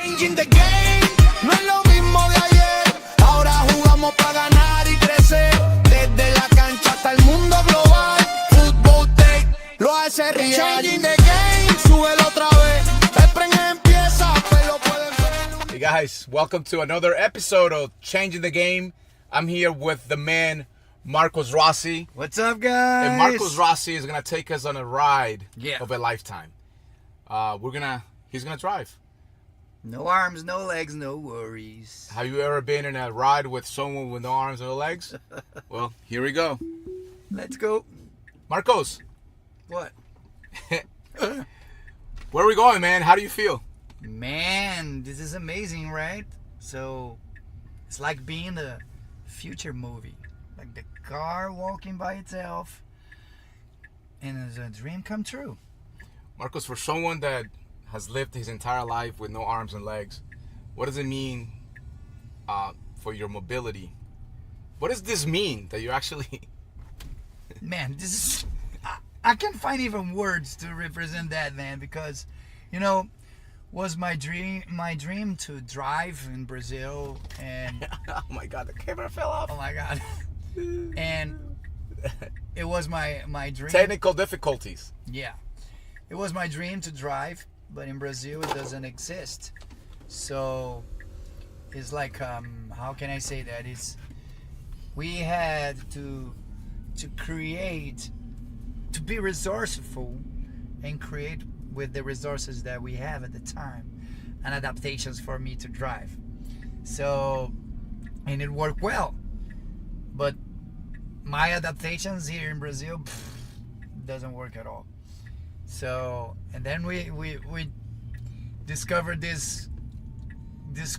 Changing the game, no es lo mismo de ayer. Ahora jugamos para ganar y crecer. Desde la cancha hasta el mundo global. Fútbol Tech lo hace real. Changing the game, súbelo otra vez. El premio empieza, pues lo pueden ver. Hey guys, welcome to another episode of Changing the Game. I'm here with the man Marcos Rossi. What's up, guys? And Marcos Rossi is gonna take us on a ride Yeah. of a lifetime. He's gonna drive. No arms, no legs, no worries. Have you ever been in a ride with someone with no arms or legs? Well, here we go. Let's go. Marcos, What? where are we going, man? How do you feel? Man, this is amazing, right? So, it's like being a future movie. Like the car walking by itself. And it's a dream come true. Marcos, for someone that has lived his entire life with no arms and legs, what does it mean for your mobility? What does this mean that you actually... Man, this is... I can't find even words to represent that, man, because, you know, was my dream to drive in Brazil, and... Oh my God, the camera fell off. Oh my God. And it was my dream. Technical difficulties. Yeah. It was my dream to drive, but in Brazil it doesn't exist. So it's like, how can I say that? We had to create, to be resourceful and create with the resources that we have at the time, and adaptations for me to drive. So, and it worked well. But my adaptations here in Brazil doesn't work at all. So, and then we discovered these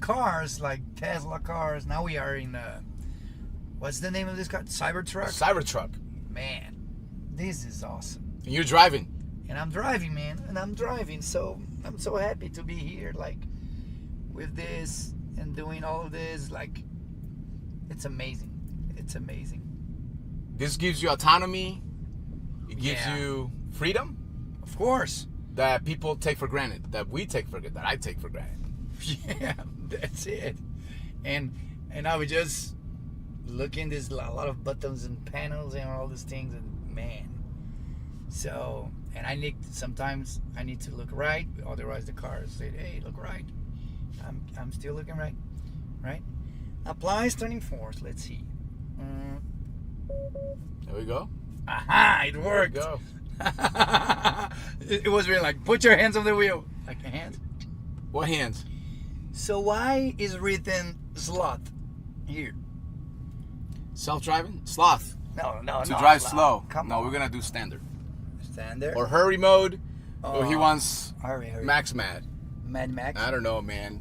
cars, like Tesla cars. Now we are in what's the name of this car? Cybertruck. Cybertruck. Man, this is awesome. And you're driving. And I'm driving, man. And I'm driving. So I'm so happy to be here, like with this and doing all of this. Like, it's amazing. It's amazing. This gives you autonomy. It gives Yeah. you freedom Of course. that people take for granted, that we take for granted, that I take for granted. Yeah, that's it. And I was just looking, there's a lot of buttons and panels and all these things, and man. So, and sometimes I need to look right, otherwise the car said, hey, look right. I'm still looking right. Right? Applies turning force. Let's see. There we go. Aha, it There worked. we go. It was really like, put your hands on the wheel. Like a hand. What hands? So why is written sloth here? Self-driving? Sloth. No, To no, drive sloth. slow. Come No, on. we're going to do standard. Standard. Or hurry mode. Or he Oh. wants Hurry. Max Mad. Mad Max. I don't know, man.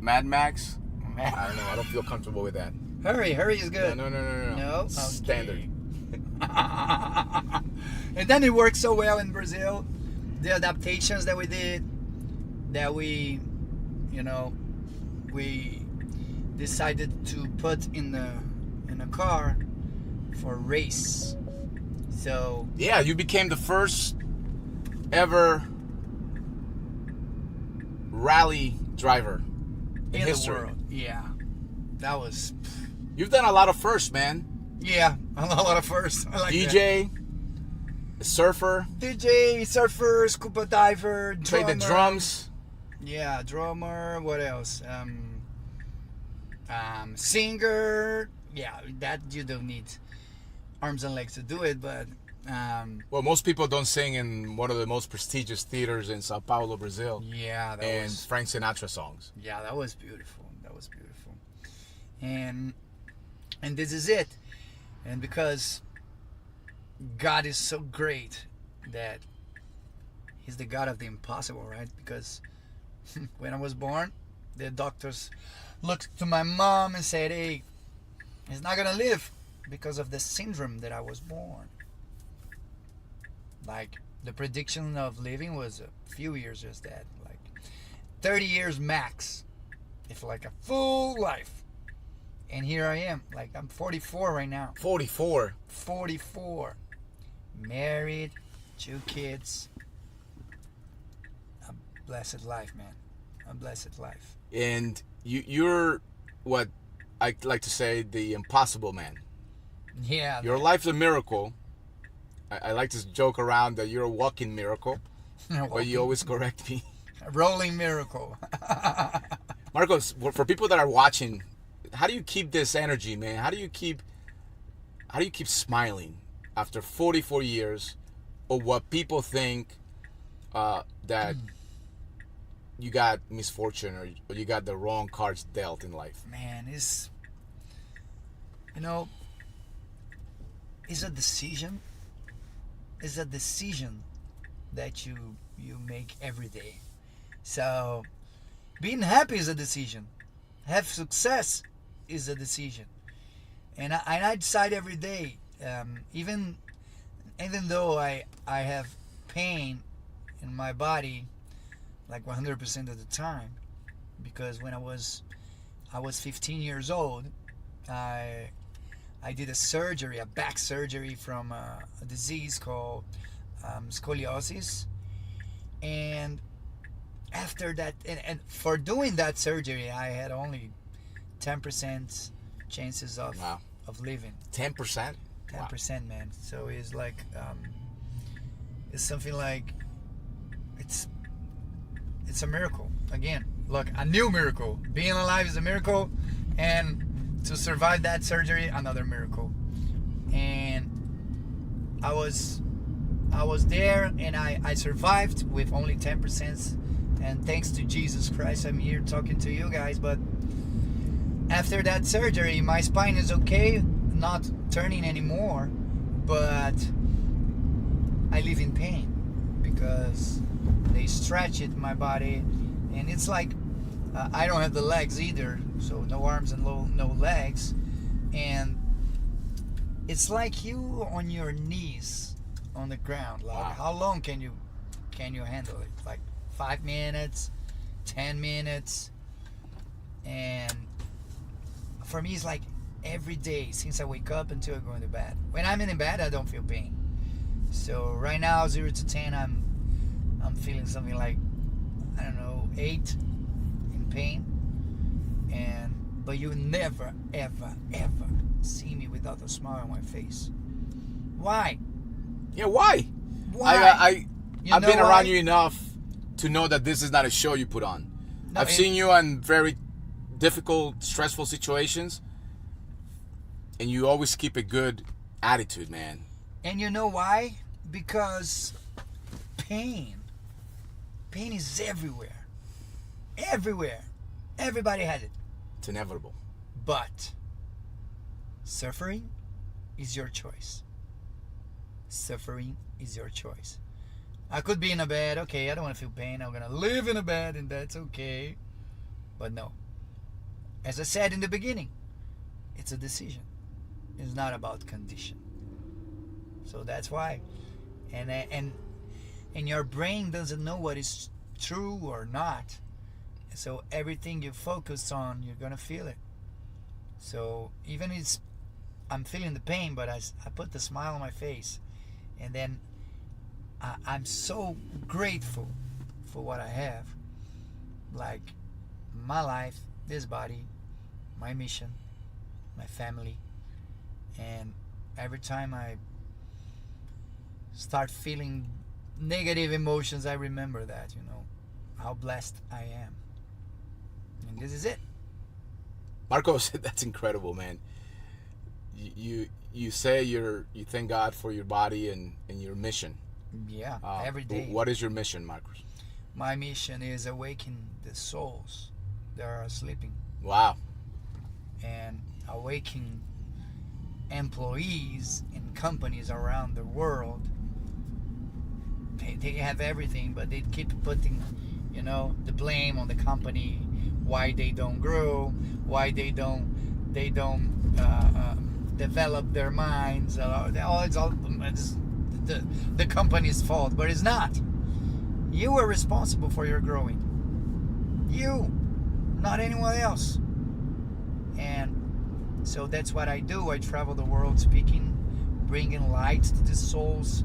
Mad Max? I don't know. I don't feel comfortable with that. Hurry is good. No. No? Okay. Standard. And then it worked so well in Brazil. The adaptations that we did, that we decided to put in a car for race. So Yeah, you became the first ever rally driver in in history. the world, yeah, that was, You've done a lot of firsts, man. yeah, a lot of firsts. I like DJ, surfer, that. DJ, surfer, scuba diver, played the drummer. drums. Yeah, drummer. What else? Singer. Yeah, that you don't need arms and legs to do it, but Well, most people don't sing in one of the most prestigious theaters in Sao Paulo, Brazil. yeah, that And was, Frank Sinatra songs. yeah, that was beautiful. That was beautiful. And this is it. And because God is so great that He's the God of the impossible, right? Because when I was born, the doctors looked to my mom and said, hey, he's not gonna live because of the syndrome that I was born. Like, the prediction of living was a few years, just that, like 30 years max, if like a full life. And here I am, like I'm 44 right now. 44. 44, married, 2 kids, a blessed life, man. a blessed life. And you're what I like to say, the impossible man. Yeah. Your life's a miracle. I like to joke around that you're a walking miracle, but you always correct me. A rolling miracle. Marcos, for people that are watching, how do you keep this energy, man? How do you keep smiling after 44 years of what people think that you got misfortune or you got the wrong cards dealt in life? Man, it's a decision. It's a decision that you make every day. So being happy is a decision. Have success is a decision. And I decide every day, even though I have pain in my body like 100% of the time, because when I was 15 years old, I did a back surgery from a disease called scoliosis. And after that, and for doing that surgery, I had only 10% chances of living. 10%? 10%, man. So it's like, it's something like, it's a miracle. Again, look, a new miracle. Being alive is a miracle, and to survive that surgery, another miracle. And I was there, and I survived with only 10%. And thanks to Jesus Christ, I'm here talking to you guys. But after that surgery, my spine is okay, not turning anymore, but I live in pain because they stretch it, my body, and it's like I don't have the legs either, so no arms and no legs, and it's like you on your knees on the ground. Like, how long can you handle it? Like 5 minutes, 10 minutes, and for me it's like every day since I wake up until I go into bed. When I'm in bed, I don't feel pain. So right now, 0 to 10, I'm feeling something like, I don't know, 8 in pain. But you never, ever, ever see me without a smile on my face. Why? Yeah, why? Why? I've been around you enough to know that this is not a show you put on. No, I've seen you in very difficult, stressful situations, and you always keep a good attitude, man. And you know why? Because pain is everywhere. Everywhere. Everybody has it. It's inevitable. But suffering is your choice. Suffering is your choice. I could be in a bed, okay, I don't want to feel pain, I'm going to live in a bed, and that's okay. But no. As I said in the beginning, it's a decision. It's not about condition. So that's why. And your brain doesn't know what is true or not. So everything you focus on, you're going to feel it. So even if I'm feeling the pain, but I put the smile on my face. And then I'm so grateful for what I have. Like my life, this body, my mission, my family. And every time I start feeling negative emotions, I remember that, how blessed I am. And this is it. Marcos, that's incredible, man. You say you thank God for your body and your mission. Yeah, every day. What is your mission, Marcos? My mission is awaken the souls that are sleeping. Wow. And awaken employees in companies around the world. They have everything, but they keep putting, the blame on the company. Why they don't grow? Why they don't develop their minds? It's the company's fault, but it's not. You are responsible for your growing. You, not anyone else. And so that's what I do. I travel the world speaking, bringing light to the souls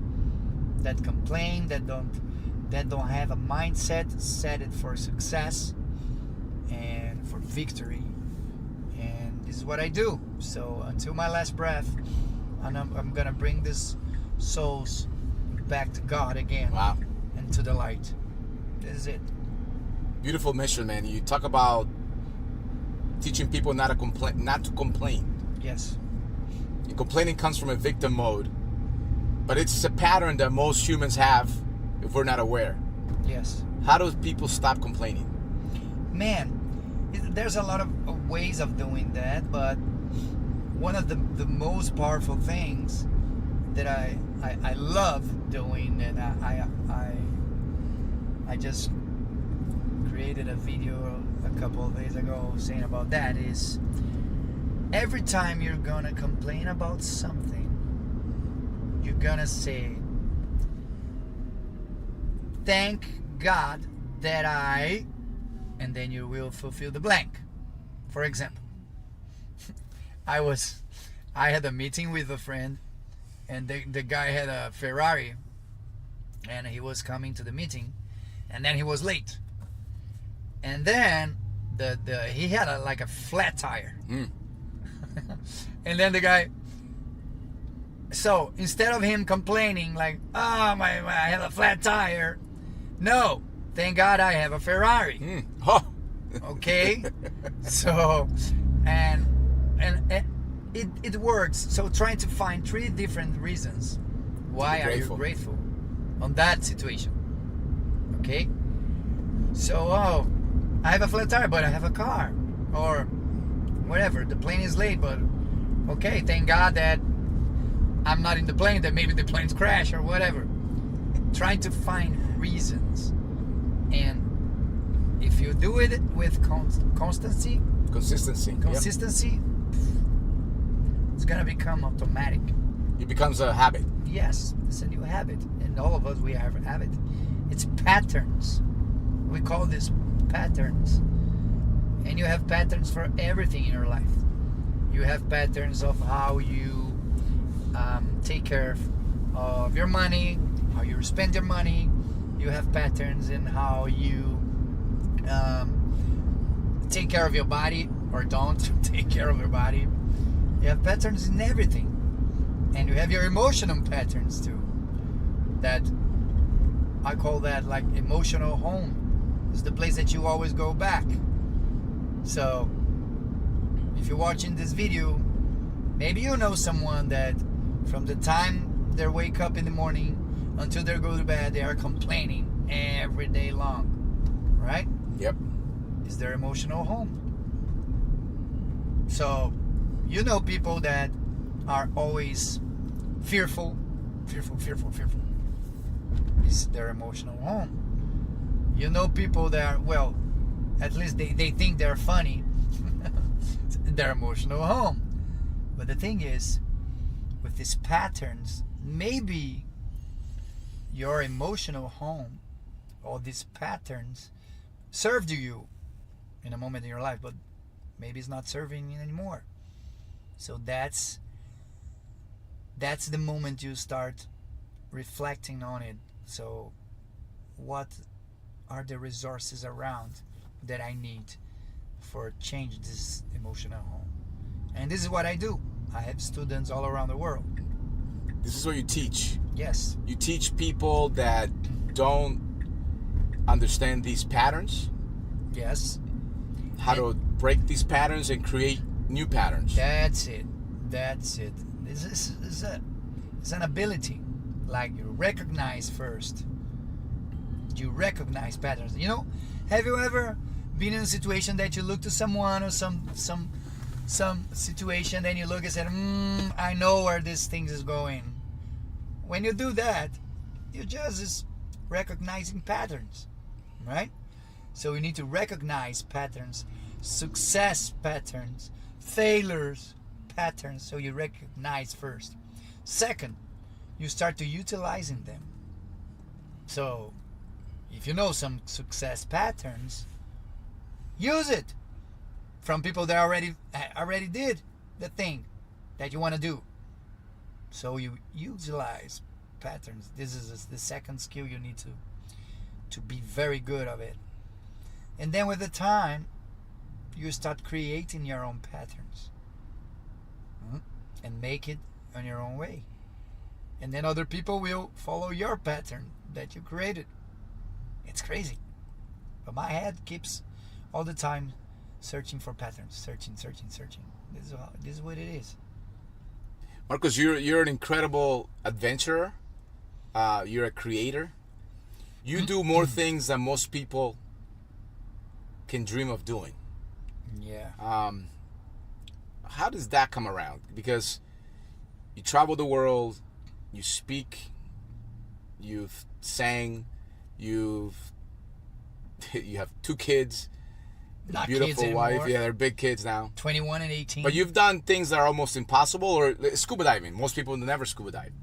that complain, that don't have a mindset set it for success, victory. And this is what I do. So until my last breath, I'm gonna bring these souls back to God again. Wow. And to the light. This is it. Beautiful mission, man. You talk about teaching people not to complain. Yes. And complaining comes from a victim mode, but it's a pattern that most humans have if we're not aware. Yes. How do people stop complaining? Man, there's a lot of ways of doing that, but one of the most powerful things that I love doing, and I just created a video a couple of days ago saying about that, is every time you're gonna complain about something, you're gonna say, thank God that and then you will fulfill the blank. For example, I had a meeting with a friend, and the guy had a Ferrari, and he was coming to the meeting, and then he was late, and then he had like a flat tire. And then the guy, so instead of him complaining like, oh I have a flat tire, no, thank God I have a Ferrari. Oh. Okay. So and it works. So trying to find 3 different reasons why are you grateful on that situation. Okay. So I have a flat tire, but I have a car, or whatever. The plane is late, but okay, thank God that I'm not in the plane, that maybe the plane's crash or whatever. Trying to find reasons. And if you do it with consistency, Yep. It's gonna become automatic. It becomes a habit. Yes, it's a new habit, and all of us, we have a habit. It's patterns. We call this patterns. And you have patterns for everything in your life. You have patterns of how you take care of your money, how you spend your money. You have patterns in how you take care of your body or don't take care of your body. You have patterns in everything. And you have your emotional patterns too. That I call that like emotional home. It's the place that you always go back. So if you're watching this video, maybe you know someone that from the time they wake up in the morning until they go to bed, they are complaining every day long, right? Yep. It's their emotional home. So you know people that are always fearful. It's their emotional home. You know people that are, well, at least they think they're funny. Their emotional home. But the thing is, with these patterns, maybe your emotional home, all these patterns, served you in a moment in your life, but maybe it's not serving you anymore. So that's the moment you start reflecting on it. So what are the resources around that I need for change this emotional home? And this is what I do. I have students all around the world. This is what you teach. Yes. You teach people that don't understand these patterns. Yes. How to break these patterns and create new patterns. That's it. This is it's an ability. Like you recognize first. You recognize patterns. You know, have you ever been in a situation that you look to someone or some situation, then you look and say, I know where this thing is going. When you do that, you're just recognizing patterns, right? So you need to recognize patterns, success patterns, failures patterns, so you recognize first. Second, you start to utilizing them. So if you know some success patterns, use it from people that already did the thing that you want to do. So you utilize patterns. This is the second skill you need to be very good at it. And then with the time, you start creating your own patterns. And make it on your own way. And then other people will follow your pattern that you created. It's crazy. But my head keeps all the time searching for patterns. Searching. This is what it is. Marcos, you're an incredible adventurer. You're a creator. You do more things than most people can dream of doing. Yeah. How does that come around? Because you travel the world, you speak, you've sang, you have 2 kids, Not beautiful kids wife. anymore. Yeah, they're big kids now. 21 and 18. But you've done things that are almost impossible, or scuba diving. Most people never scuba dive,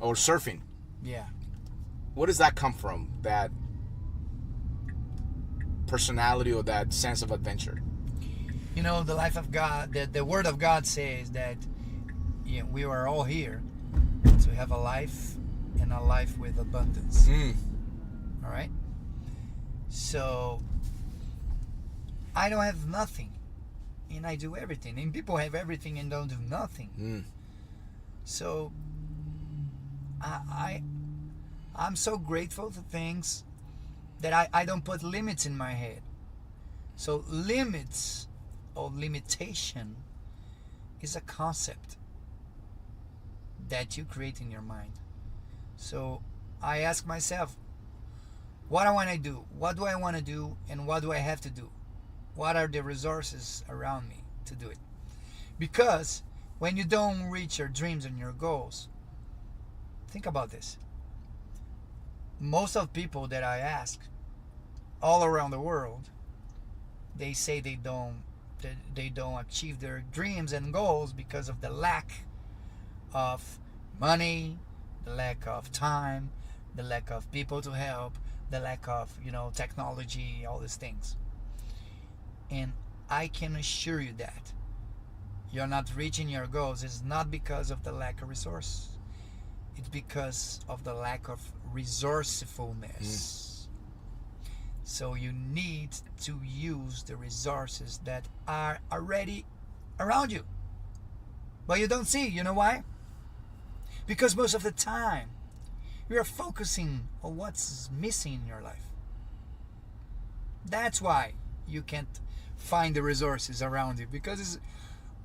or surfing. Yeah. Where does that come from? That personality or that sense of adventure? You know, the life of God, the Word of God says that we are all here to have a life, and a life with abundance. All right? So, I don't have nothing, and I do everything. And people have everything and don't do nothing. So, I'm so grateful for things that I don't put limits in my head. So, limits or limitation is a concept that you create in your mind. So I ask myself, what I want to do? What do I want to do? And what do I have to do? What are the resources around me to do it? Because when you don't reach your dreams and your goals, think about this. Most of people that I ask all around the world, they say they don't achieve their dreams and goals because of the lack of money, the lack of time, the lack of people to help, the lack of, technology, all these things. And I can assure you that you're not reaching your goals. It's not because of the lack of resource. It's because of the lack of resourcefulness. So you need to use the resources that are already around you. But you don't see. You know why? Because most of the time, you're focusing on what's missing in your life. That's why you can't find the resources around you. Because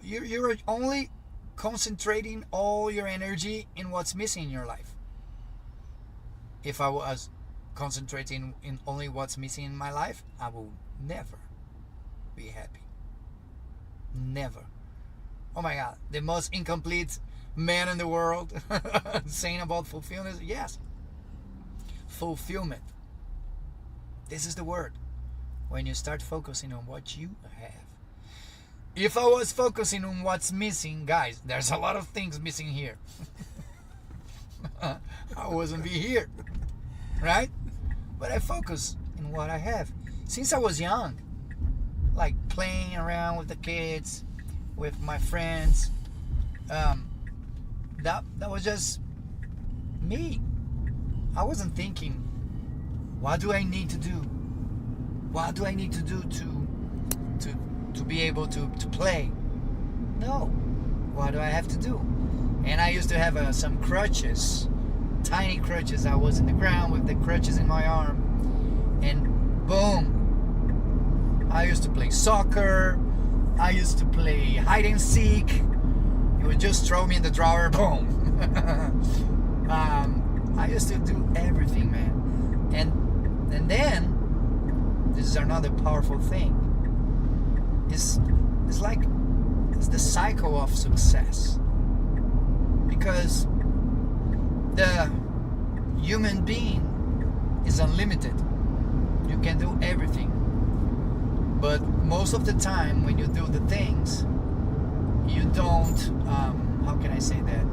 you're only concentrating all your energy in what's missing in your life. If I was concentrating in only what's missing in my life, I will never be happy. Never. Oh my God, the most incomplete man in the world saying about fulfillment. Yes, fulfillment. This is the word. When you start focusing on what you have. If I was focusing on what's missing, guys, there's a lot of things missing here. I wouldn't be here, right? But I focus in what I have. Since I was young, like playing around with the kids, with my friends, that was just me. I wasn't thinking, what do I need to do? What do I need to do to be able to play? No. What do I have to do? And I used to have some crutches, tiny crutches. I was in the ground with the crutches in my arm, and boom, I used to play soccer. I used to play hide and seek. You would just throw me in the drawer, boom. I used to do everything, man. And then this is another powerful thing. It's the cycle of success. Because the human being is unlimited. You can do everything. But most of the time when you do the things, you don't, how can I say that?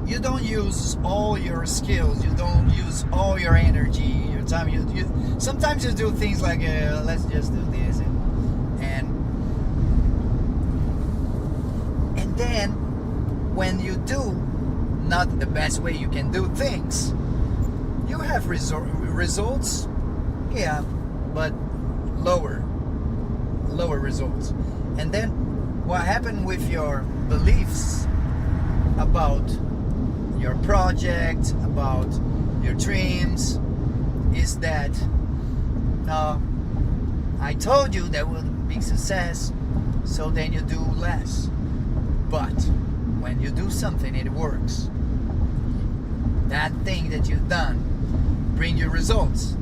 You don't use all your skills. You don't use all your energy, your time. You sometimes you do things like, let's just do this. And then when you do not the best way you can do things, you have results, yeah, but lower. lower results. And then what happened with your beliefs about your project, about your dreams, is that I told you that would be success, so then you do less. But when you do something, it works. That thing that you've done bring you results,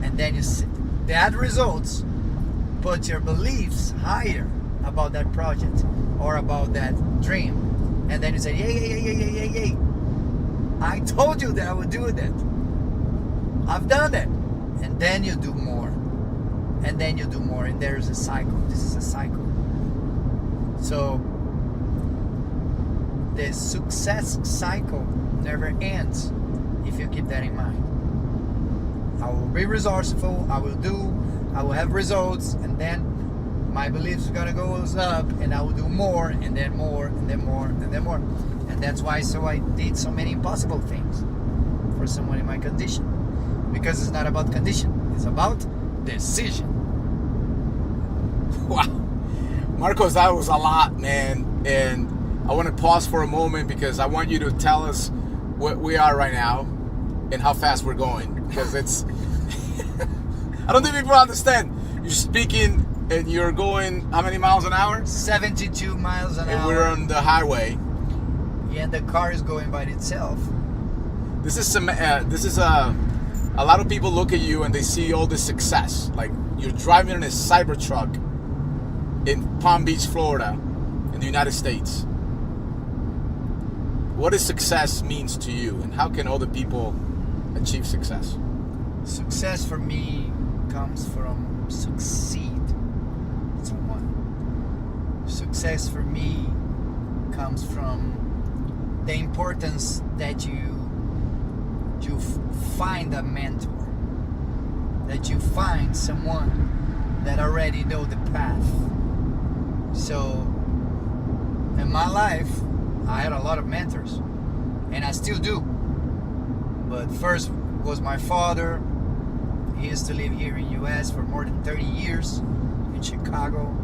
and then you see that results put your beliefs higher about that project or about that dream, and then you say, yay, I told you that I would do that. I've done it. And then you do more, and then you do more, and there's a cycle. This is a cycle. So the success cycle never ends if you keep that in mind. I will be resourceful, I will have results, and then my beliefs are gonna go up, and I will do more, and then more, and then more, and then more. And that's why I did so many impossible things for someone in my condition. Because it's not about condition, it's about decision. Wow. Marcos, that was a lot, man. And I want to pause for a moment because I want you to tell us what we are right now and how fast we're going. Because it's... I don't think people understand. You're speaking and you're going how many miles an hour? 72 miles an hour. And we're on the highway. Yeah, and the car is going by itself. This is a lot of people look at you and they see all this success. Like you're driving in a Cybertruck in Palm Beach, Florida, in the United States. What does success means to you, and how can other people achieve success? Success for me comes from succeed someone. Success for me comes from the importance that you find a mentor, that you find someone that already know the path. So in my life I had a lot of mentors, and I still do. But first was my father. He used to live here in US for more than 30 years in Chicago.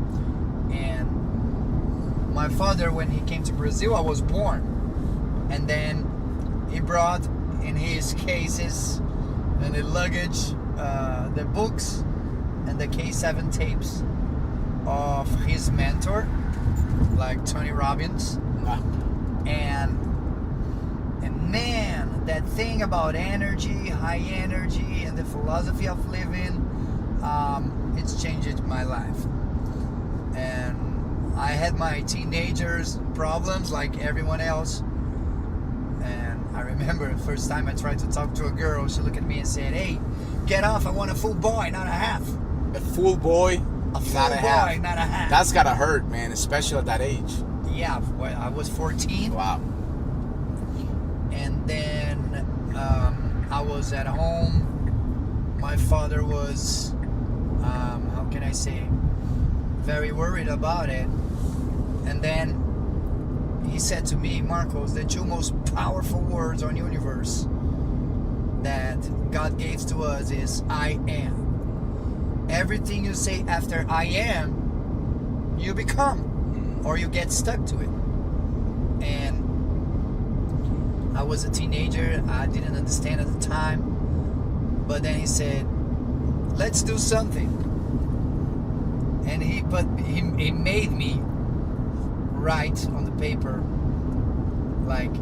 And my father, when he came to Brazil, I was born, and then he brought in his cases and the luggage, the books and the K7 tapes of his mentor, like Tony Robbins. And man, that thing about energy, high energy, and the philosophy of living, it's changed my life. And I had my teenagers problems like everyone else. And I remember the first time I tried to talk to a girl, she looked at me and said, "Hey, get off, I want a full boy, not a half." A full boy, A full not a boy, half. not a half. That's gotta hurt, man, especially at that age. Yeah, well, I was 14. Wow. And then I was at home. My father was, how can I say, very worried about it. And then he said to me, "Marcos, the two most powerful words on universe that God gave to us is I am. Everything you say after I am, you become, or you get stuck to it." And I was a teenager, I didn't understand at the time, but then he said, "Let's do something." And he made me write on the paper like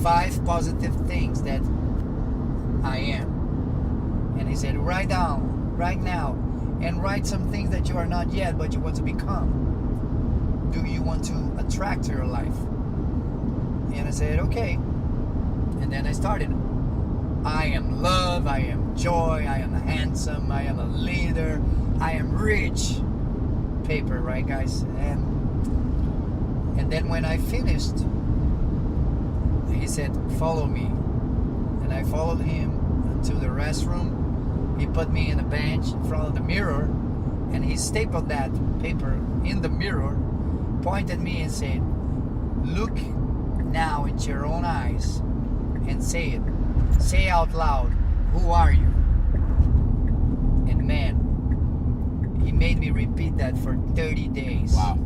5 positive things that I am. And he said, "Write down right now and write some things that you are not yet but you want to become. Do you want to attract to your life?" And I said, "Okay." And then I started. I am love, I am joy, I am handsome, I am a leader, I am rich. Paper, right, guys? And then when I finished, he said, "Follow me." And I followed him to the restroom. He put me in a bench in front of the mirror, and he stapled that paper in the mirror, pointed me and said, "Look now into your own eyes and say it. Say out loud, who are you?" And man, he made me repeat that for 30 days. Wow.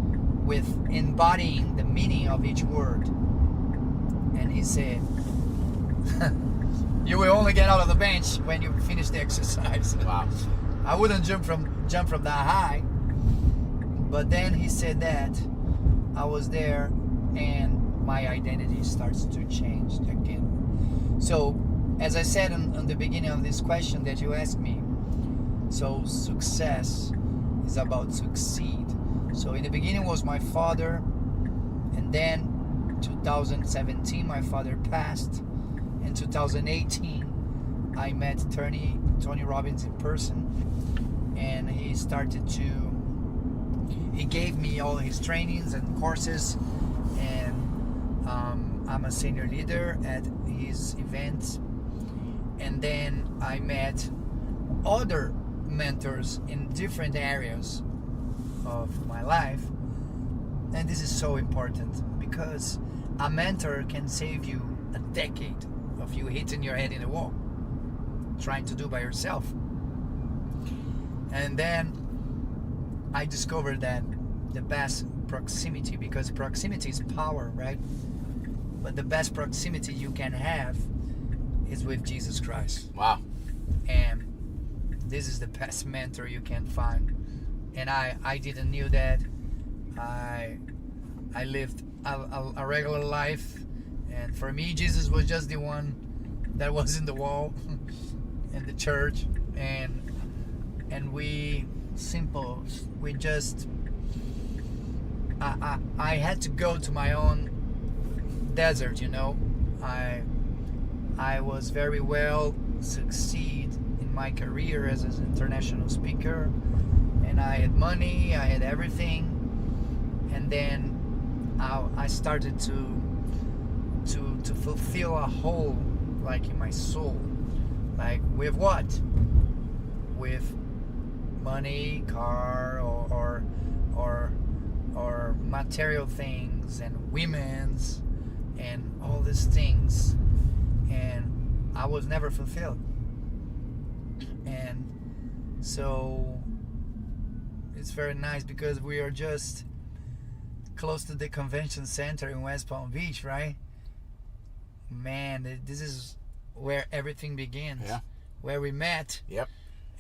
With embodying the meaning of each word. And he said, you will only get out of the bench when you finish the exercise. Wow. I wouldn't jump from that high. But then he said that I was there and my identity starts to change again. So, as I said in the beginning of this question that you asked me, so success is about succeed. So in the beginning was my father, and then 2017 my father passed. In 2018 I met Tony Robbins in person, and he gave me all his trainings and courses, and I'm a senior leader at his events. And then I met other mentors in different areas of my life, and this is so important because a mentor can save you a decade of you hitting your head in the wall trying to do by yourself. And then I discovered that the best proximity, because proximity is power, right? But the best proximity you can have is with Jesus Christ. Wow. And this is the best mentor you can find. And I didn't knew that. I lived a regular life, and for me Jesus was just the one that was in the wall in the church, and we just I had to go to my own desert, you know. I was very well succeed in my career as an international speaker, and I had money, I had everything, and then I started to fulfill a hole, like in my soul, like with what? With money, car, or material things, and women's, and all these things, and I was never fulfilled. And so it's very nice because we are just close to the convention center in West Palm Beach, right? Man, this is where everything begins. Yeah. Where we met. Yep.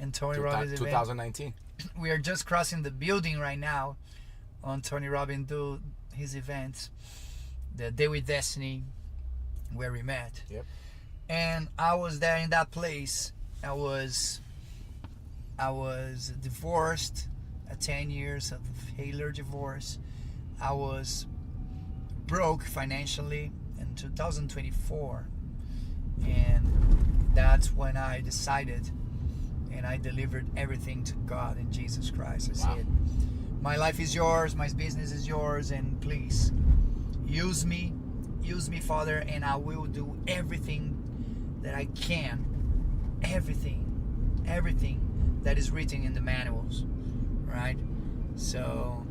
And Tony Robbins 2019. We are just crossing the building right now on Tony Robbins do his events, the Day with Destiny, where we met. Yep. And I was there in that place. I was divorced, 10 years of failure divorce. I was broke financially in 2024, and that's when I decided, and I delivered everything to God in Jesus Christ. I said, my life is yours, my business is yours, and please use me, Father, and I will do everything that I can, everything that is written in the manuals, right? So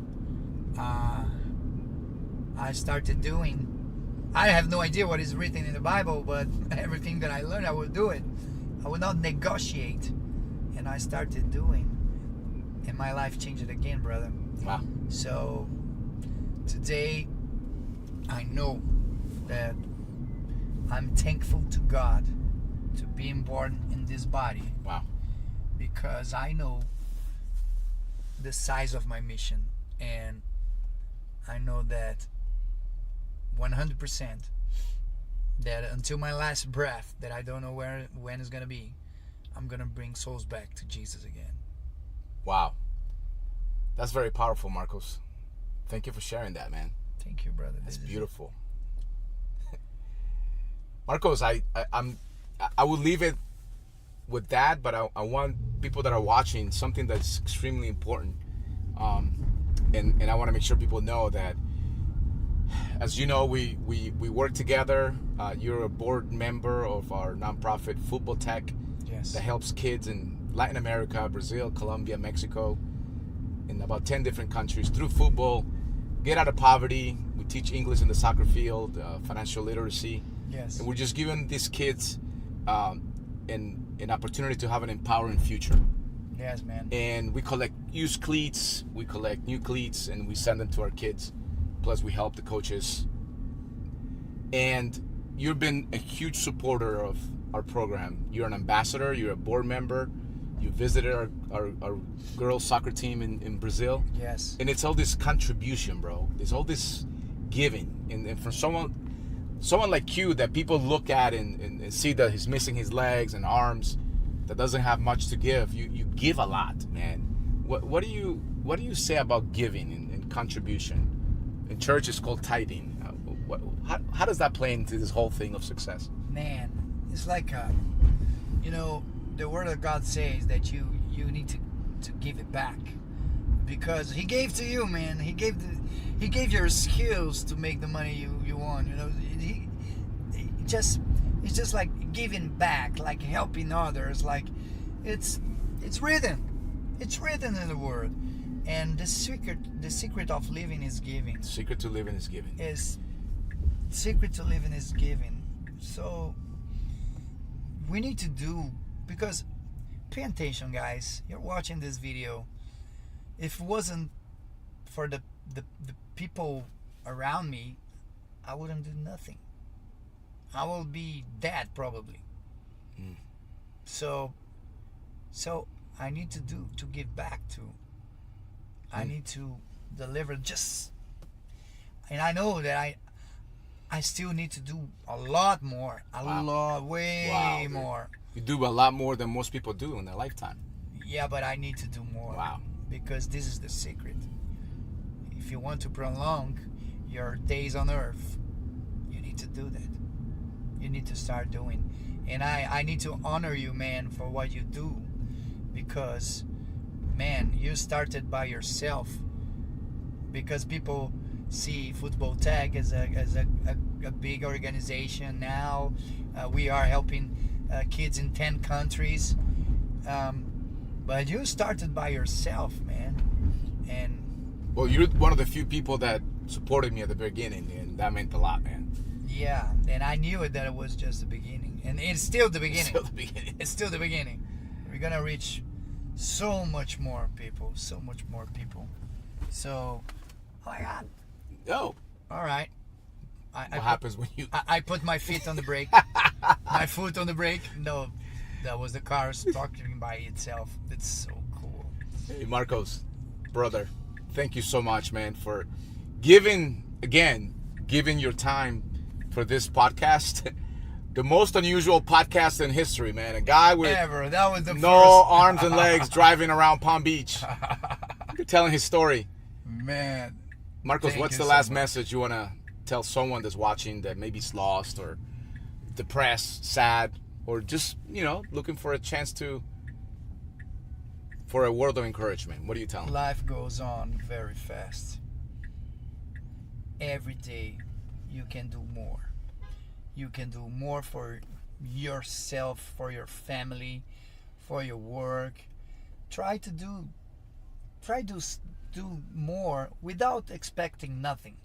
I started doing, I have no idea what is written in the Bible, but everything that I learned, I will do it. I will not negotiate. And I started doing, and my life changed again, brother. Wow. So today I know that I'm thankful to God to being born in this body. Wow. Because I know the size of my mission, and I know that 100% that until my last breath, that I don't know when it's gonna be, I'm gonna bring souls back to Jesus again. Wow. That's very powerful, Marcos. Thank you for sharing that, man. Thank you, brother. That's beautiful. Marcos, I will leave it with that, but I want people that are watching something that's extremely important, and I want to make sure people know that, as you know, we work together. You're a board member of our nonprofit Football Tech. Yes. That helps kids in Latin America, Brazil, Colombia, Mexico, in about 10 different countries through football, get out of poverty. We teach English in the soccer field, financial literacy. Yes. And we're just giving these kids an opportunity to have an empowering future. Yes, man. And we collect used cleats, we collect new cleats, and we send them to our kids. Plus, we help the coaches. And you've been a huge supporter of our program. You're an ambassador, you're a board member. You visited our girls soccer team in Brazil. Yes. And it's all this contribution, bro. There's all this giving. And from someone like you that people look at and see that he's missing his legs and arms, that doesn't have much to give, you give a lot, man. What do you say about giving and contribution? In church, it's called tithing. How does that play into this whole thing of success? Man, it's like, the word of God says that you need to give it back, because He gave to you, man. He gave your skills to make the money you want. It's just like giving back, like helping others. Like it's written in the Word. And the secret of living is giving. Secret to living is giving. Secret to living is giving. So we need to do, because pay attention, guys. You're watching this video. If it wasn't for the people around me, I wouldn't do nothing. I will be dead probably. So I need to give back to. I need to deliver and I know that I still need to do a lot more, way more. You do a lot more than most people do in their lifetime. Yeah, but I need to do more. Wow. Because this is the secret. If you want to prolong your days on earth, you need to do that. You need to start doing. And I need to honor you, man, for what you do, because, man, you started by yourself. Because people see Football Tech as a big organization now. We are helping kids in 10 countries. But you started by yourself, man. And well, you're one of the few people that supported me at the beginning, and that meant a lot, man. yeah, and I knew that it was just the beginning. And it's still the beginning. Still the beginning. It's still the beginning. We're gonna reach so much more people. So much more people. So, oh my God. Oh. All right. What happens when you... I put my feet on the brake. My foot on the brake. No, that was the car talking by itself. It's so cool. Hey, Marcos, brother, thank you so much, man, for giving your time for this podcast. The most unusual podcast in history, man. A guy with That was the no first. arms and legs driving around Palm Beach. You're telling his story. Man. Marcos, Thank what's you the so last much. message you want to tell someone that's watching that maybe is lost or depressed, sad, or just, looking for a chance for a word of encouragement? What do you tell them? Life goes on very fast. Every day you can do more. You can do more for yourself, for your family, for your work. Try to do more without expecting nothing.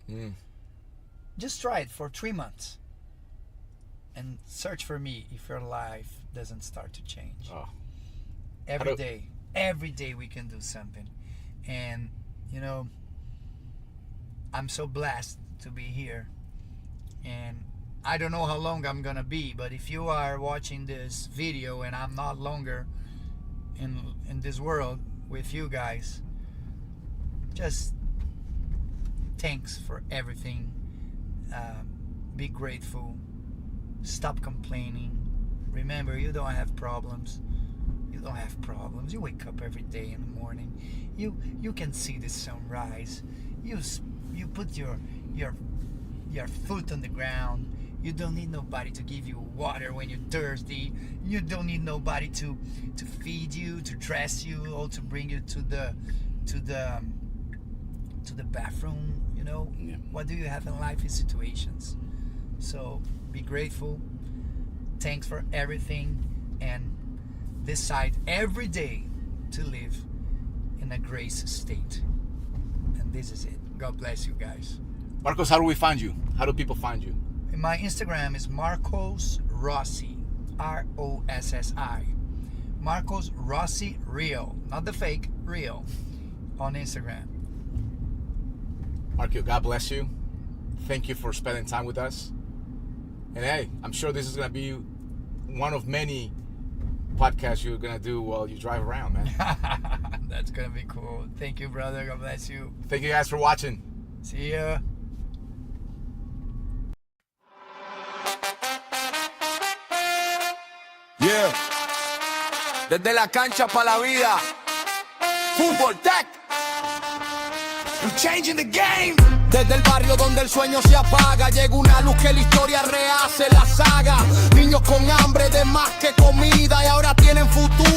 Just try it for 3 months and search for me if your life doesn't start to change. Oh. Every day we can do something. And I'm so blessed to be here, and I don't know how long I'm gonna be, but if you are watching this video and I'm not longer in this world with you guys, just thanks for everything. Be grateful. Stop complaining. Remember, you don't have problems. You don't have problems. You wake up every day in the morning. You can see the sunrise. You put your foot on the ground. You don't need nobody to give you water when you're thirsty. You don't need nobody to feed you, to dress you, or to bring you to the bathroom. Yeah. What do you have in life is situations. So be grateful. Thanks for everything, and decide every day to live in a grace state. And this is it. God bless you guys. Marcos, how do we find you? How do people find you? My Instagram is Marcos Rossi, Rossi. Marcos Rossi Real, not the fake, real, on Instagram. Marco, God bless you. Thank you for spending time with us. And hey, I'm sure this is going to be one of many podcasts you're going to do while you drive around, man. That's going to be cool. Thank you, brother. God bless you. Thank you guys for watching. See ya. Yeah. Desde la cancha para la vida. Fútbol Tech. I'm changing the game. Desde el barrio donde el sueño se apaga, llega una luz que la historia rehace la saga. Niños con hambre de más que comida y ahora tienen futuro.